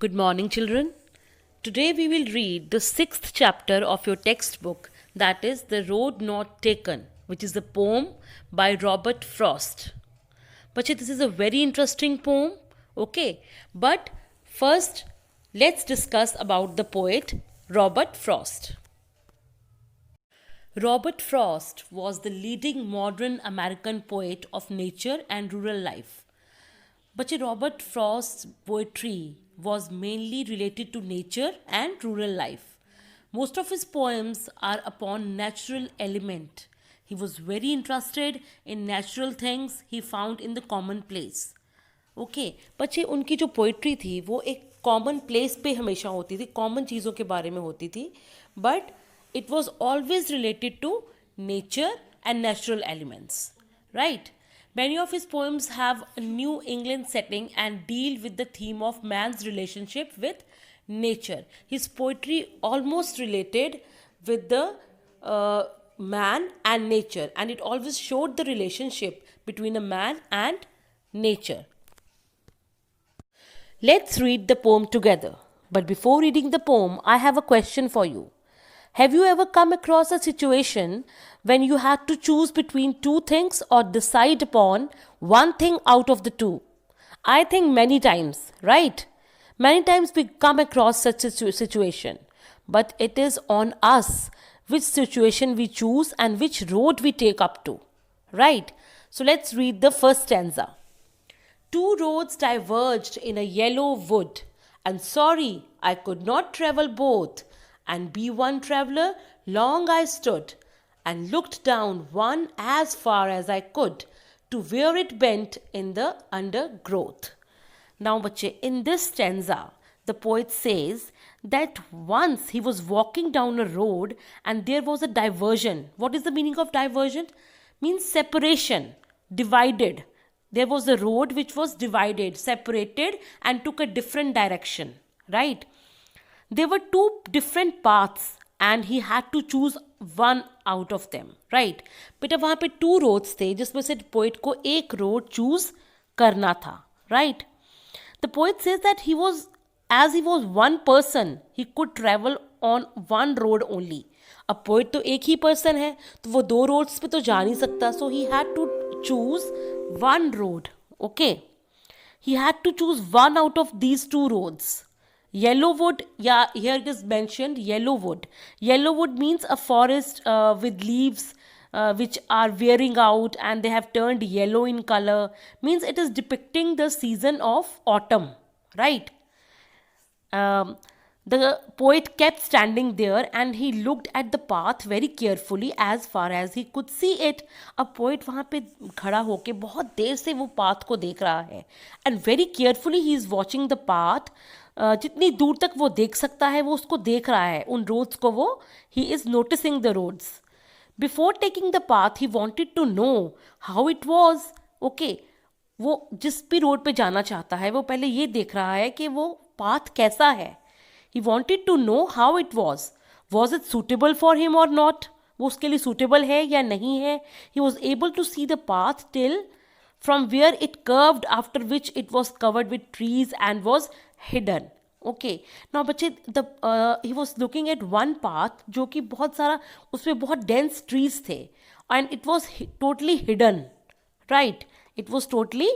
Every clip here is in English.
Good morning, children. Today we will read the sixth chapter of your textbook, that is The Road Not Taken, which is a poem by Robert Frost. Bache, this is a very interesting poem, okay? But first, let's discuss about the poet Robert Frost. Robert Frost was the leading modern American poet of nature and rural life. But Robert Frost's poetry was mainly related to nature and rural life. Most of his poems are upon natural element. He was very interested in natural things he found in the commonplace. Okay बच्चे उनकी जो poetry थी वो एक common place पे हमेशा होती थी, कॉमन चीज़ों के बारे में होती थी, but it was always related to nature and natural elements, right. Many of his poems have a New England setting and deal with the theme of man's relationship with nature. His poetry almost related with the man and nature, and it always showed the relationship between a man and nature. Let's read the poem together. But before reading the poem, I have a question for you. Have you ever come across a situation when you had to choose between two things or decide upon one thing out of the two? I think many times, right? Many times we come across such a situation, but it is on us which situation we choose and which road we take up to, right? So let's read the first stanza. Two roads diverged in a yellow wood, and sorry I could not travel both. And be one traveller, long I stood, and looked down one as far as I could, to where it bent in the undergrowth. Now, bache, in this stanza, the poet says that once he was walking down a road and there was a diversion. What is the meaning of diversion? Means separation, divided. There was a road which was divided, separated, and took a different direction, right? There were two different paths and he had to choose one out of them, right? बेटा वहाँ पे two roads थे जिसमें से poet को एक road choose करना था, right? The poet says that as he was one person, he could travel on one road only. अब poet तो एक ही person है तो वो दो roads पे तो जा नहीं सकता, so he had to choose one road, okay? He had to choose one out of these two roads. Yellow wood, yeah, here it is mentioned yellow wood. Yellow wood means a forest with leaves which are wearing out and they have turned yellow in color. Means it is depicting the season of autumn, right? The poet kept standing there and he looked at the path very carefully as far as he could see it. अब poet वहाँ पे खड़ा होके बहुत देर से वो path को देख रहा है and very carefully he is watching the path. जितनी दूर तक वो देख सकता है वो उसको देख रहा है, उन रोड्स को वो ही is noticing the roads. Before taking the path he wanted to know how it was, okay. वो जिस भी रोड पे जाना चाहता है वो पहले ये देख रहा है कि वो पाथ कैसा है. He wanted to know how it was it suitable for him और नॉट, वो उसके लिए सूटेबल है या नहीं है. He was able to see the path till from where it curved, after which it was covered with trees and was hidden. Okay, now बच्चे he was looking at one path जो कि बहुत सारा उसमें बहुत dense trees थे and it was totally hidden, right? It was totally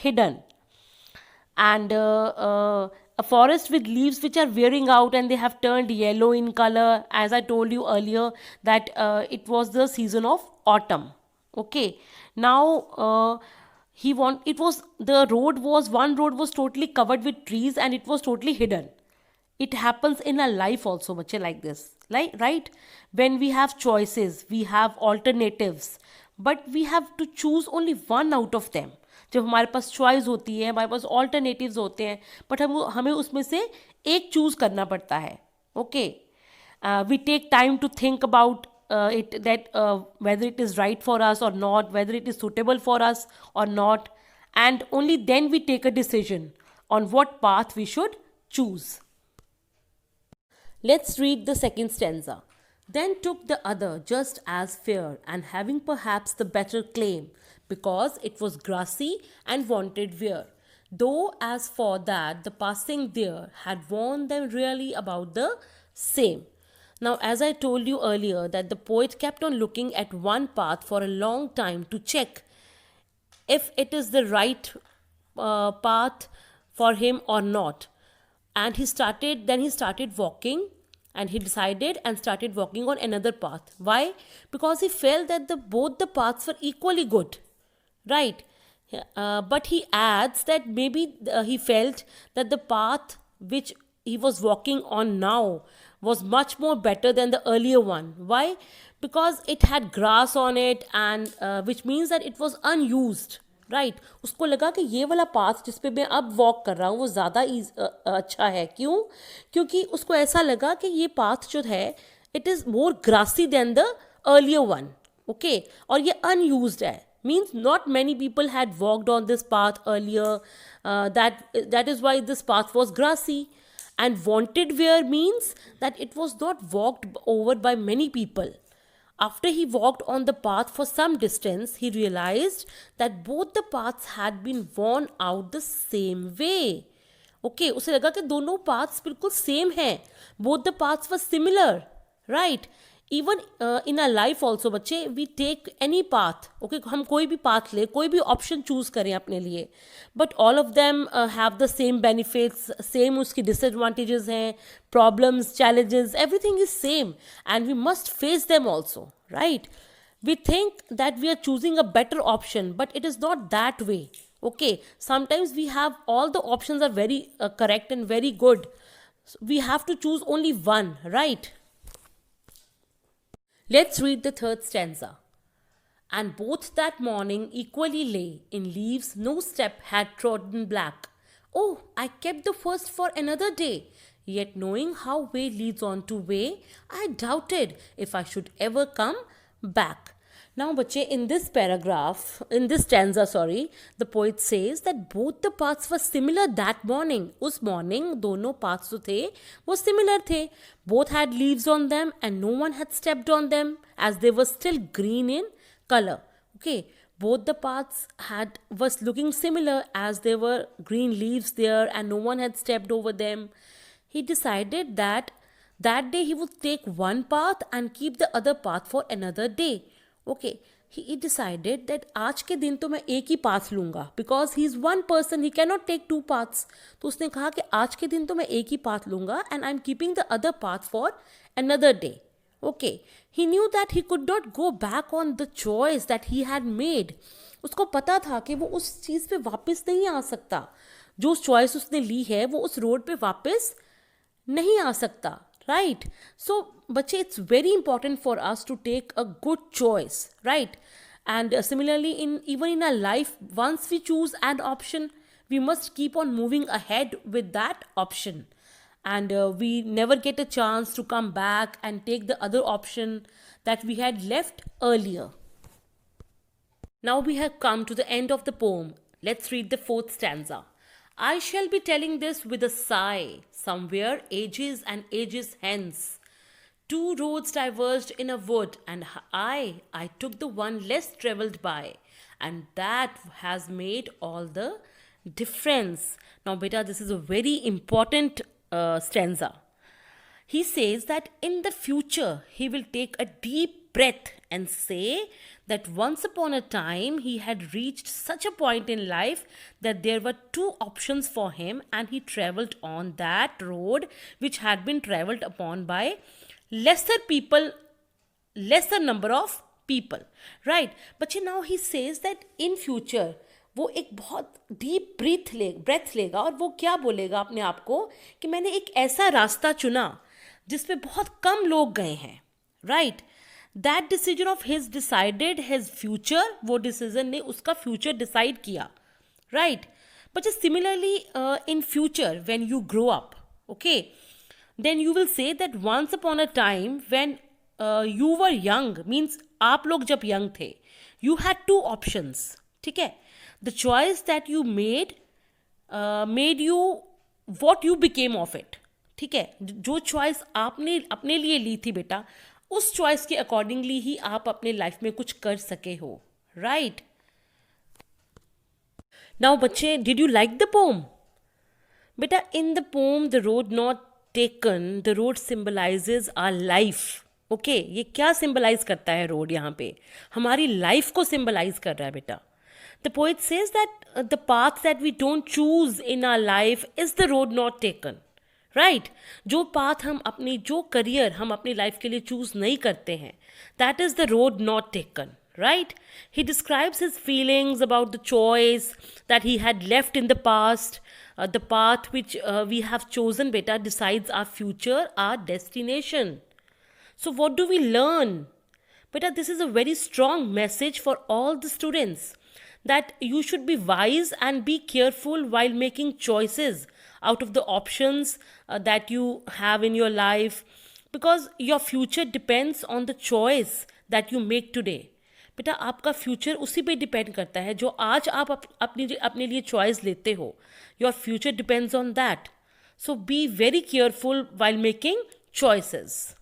hidden and a forest with leaves which are wearing out and they have turned yellow in color, as I told you earlier that it was the season of autumn. Okay, now the road was one road was totally covered with trees and it was totally hidden. It happens in our life also, bache, like this, like, right? When we have choices, we have alternatives, but we have to choose only one out of them. जब हमारे पास choice होती है, हमारे पास alternatives होते हैं, but हमें उसमें से एक चूज़ करना पड़ता है. Okay, we take time to think about whether it is right for us or not, whether it is suitable for us or not, and only then we take a decision on what path we should choose. Let's read the second stanza. Then took the other just as fair, and having perhaps the better claim, because it was grassy and wanted wear. though as for that the passing there had warned them really about the same. Now, as I told you earlier, that the poet kept on looking at one path for a long time to check if it is the right path for him or not. And he started walking, and he decided and started walking on another path. Why? Because he felt that both the paths were equally good, right? But he adds that maybe he felt that the path which he was walking on now was much more better than the earlier one. Why? Because it had grass on it, and which means that it was unused, right उसको लगा कि ये वाला path जिस पे मैं अब walk कर रहा हूँ वो ज़्यादा अच्छा है. क्यों? क्योंकि उसको ऐसा लगा कि ये पाथ जो है it is more grassy than the earlier one. Okay, और ये अनयूज्ड है. Means not many people had walked on this path earlier. That is why this path was grassy. And wanted where means that it was not walked over by many people. After he walked on the path for some distance, he realized that both the paths had been worn out the same way. Okay, उसे लगा कि दोनों paths बिल्कुल same हैं. Both the paths were similar, right? Even in our life also बच्चे we take any path. Okay, हम कोई भी path ले, कोई भी option choose करें अपने लिए. But all of them have the same benefits, same उसकी disadvantages हैं, problems, challenges, everything is same. And we must face them also, right? We think that we are choosing a better option, but it is not that way. Okay, sometimes we have all the options are very correct and very good. So we have to choose only one, right? Let's read the third stanza. And both that morning equally lay in leaves no step had trodden black. Oh, I kept the first for another day. Yet knowing how way leads on to way, I doubted if I should ever come back. Now, bache, in this stanza, the poet says that both the paths were similar that morning. Us morning, दोनों paths जो थे, वो similar थे. Both had leaves on them and no one had stepped on them as they were still green in color. Okay, both the paths was looking similar as there were green leaves there and no one had stepped over them. He decided that day he would take one path and keep the other path for another day. Okay, he decided that आज के दिन तो मैं एक ही path लूँगा because he is one person, he cannot take two paths. तो उसने कहा कि आज के दिन तो मैं एक ही पाथ लूँगा and I'm keeping the other path for another day. Okay, he knew that he could not go back on the choice that he had made. उसको पता था कि वो उस चीज़ पे वापस नहीं आ सकता. जो चॉइस उसने ली है वो उस रोड पे वापस नहीं आ सकता. Right? So, bache, it's very important for us to take a good choice, right? And similarly, even in our life, once we choose an option, we must keep on moving ahead with that option. And we never get a chance to come back and take the other option that we had left earlier. Now we have come to the end of the poem. Let's read the fourth stanza. I shall be telling this with a sigh, somewhere ages and ages hence. Two roads diverged in a wood, and I took the one less travelled by, and that has made all the difference. Now, beta, this is a very important stanza. He says that in the future he will take a deep breath and say that once upon a time he had reached such a point in life that there were two options for him and he travelled on that road which had been travelled upon by lesser number of people, right? But now he says that in future वो एक बहुत deep breath लेगा और वो क्या बोलेगा अपने आप को कि मैंने एक ऐसा रास्ता चुना जिस पे बहुत कम लोग गए हैं, right? That decision of his decided his future, वो डिसीजन ने उसका फ्यूचर डिसाइड किया, right? But similarly in future when you grow up, okay, then you will say that once upon a time when you were young, means आप लोग जब young थे, you had two options, ठीक है? The choice that you made you what you became of it, ठीक है? जो choice आपने अपने लिए ली थी बेटा, उस चॉइस के अकॉर्डिंगली ही आप अपने लाइफ में कुछ कर सके हो, राइट? Now, बच्चे, did you like the poem? Beta, in the poem, the road not taken, the road symbolizes our life. Okay ये क्या सिंबलाइज करता है रोड यहाँ पे? हमारी लाइफ को सिंबलाइज कर रहा है बेटा. The poet says that the path that we don't choose in our life is the road not taken. Right, जो पाथ हम अपनी, जो करियर हम अपनी लाइफ के लिए चूज नहीं करते हैं, that is the road not taken. Right? He describes his feelings about the choice that he had left in the past. The path which we have chosen, beta, decides our future, our destination. So, what do we learn? Beta, this is a very strong message for all the students that you should be wise and be careful while making choices out of the options that you have in your life, because your future depends on the choice that you make today. बेटा, आपका future उसी पे depend करता है जो आज आप अपने लिए चॉइस लेते हो. Your future depends on that. So be very careful while making choices.